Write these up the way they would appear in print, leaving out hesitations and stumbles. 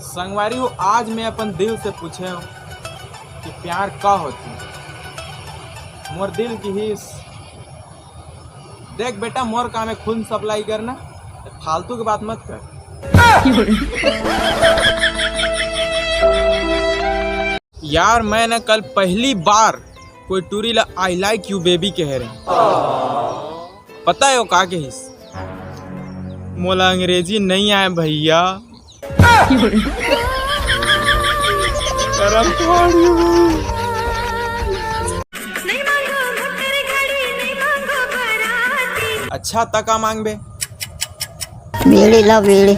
संगवारी हो, आज मैं अपन दिल से पूछे हूँ कि प्यार का होती है। मोर दिल की हिस्स देख बेटा, मोर काम है खून सप्लाई करना, फालतू की बात मत कर। यार मैं ना कल पहली बार कोई टूरी ला आई लाइक यू बेबी कह रहे, पता है वो का के हिस्स मोला अंग्रेजी नहीं आए भैया। अच्छा तका मांग बे बीड़ी ला बीड़ी।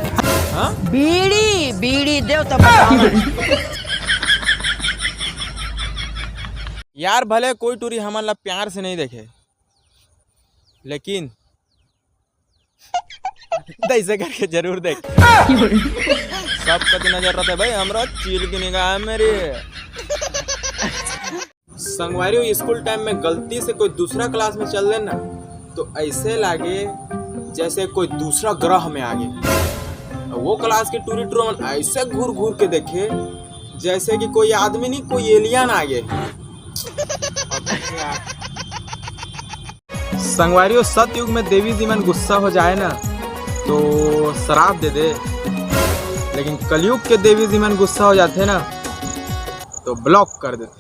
हाँ? बीड़ी बीड़ी देव तब। यार भले कोई टूरी हमारा प्यार से नहीं देखे, लेकिन ऐसे करके जरूर देख। सबका तो नजर रहता है भाई, हमरा चील की निगाह मेरी। संगवारी स्कूल टाइम में गलती से कोई दूसरा क्लास में चल देना तो ऐसे लागे जैसे कोई दूसरा ग्रह में आ गए। वो क्लास के टूरी ट्रोन ऐसे घूर घूर के देखे जैसे कि कोई आदमी नहीं कोई एलियन आ गए। संगवारियों, सतयुग में देवी जी मन गुस्सा हो जाए ना तो शराब दे दे, लेकिन कलयुग के देवी जी मन गुस्सा हो जाते ना तो ब्लॉक कर देते।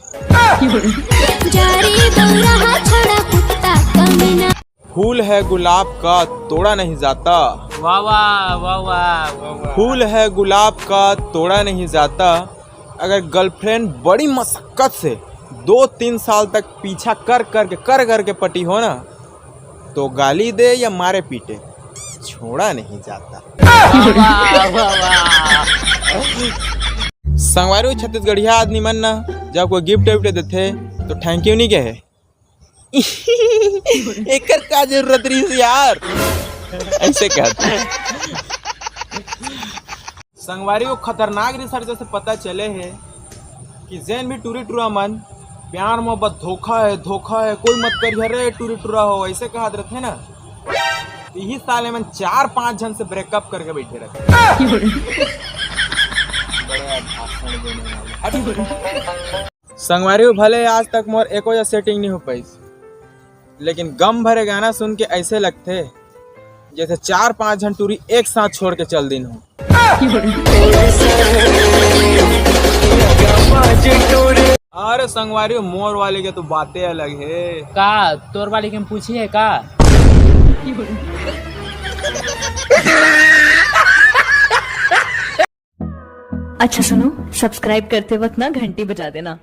फूल है गुलाब का तोड़ा नहीं जाता, वाह वाह वाह वाह। फूल है गुलाब का तोड़ा नहीं जाता। अगर गर्लफ्रेंड बड़ी मशक्कत से 2-3 साल तक पीछा कर करके पटी हो ना तो गाली दे या मारे पीटे छोड़ा नहीं जाता। संगवारी छत्तीसगढ़िया आदमी मन ना जब कोई गिफ्ट विफ्ट देते तो थैंक यू नहीं कहे। एकर का जरूरत रही यार, ऐसे कहते। संगवारी को खतरनाक रिसर्च से पता चले है कि जैन भी टूरी टूरा मन प्यार मोहब्बत धोखा है कोई मत करिए रे टूरी टूरा हो ऐसे कहा रहते ना, यही साले मन 4-5 जन से ब्रेकअप करके बैठे रहते। संगवारी भले आज तक मोर एको सेटिंग नहीं हो पाई, लेकिन गम भरे गाना सुन के ऐसे लगते जैसे 4-5 जन टूरी एक साथ छोड़ के चल दिन हो। अरे संगवारी मोर वाले के तो बातें अलग है। का तोर वाली के पूछिए का? अच्छा सुनो, सब्सक्राइब करते वक्त ना घंटी बजा देना।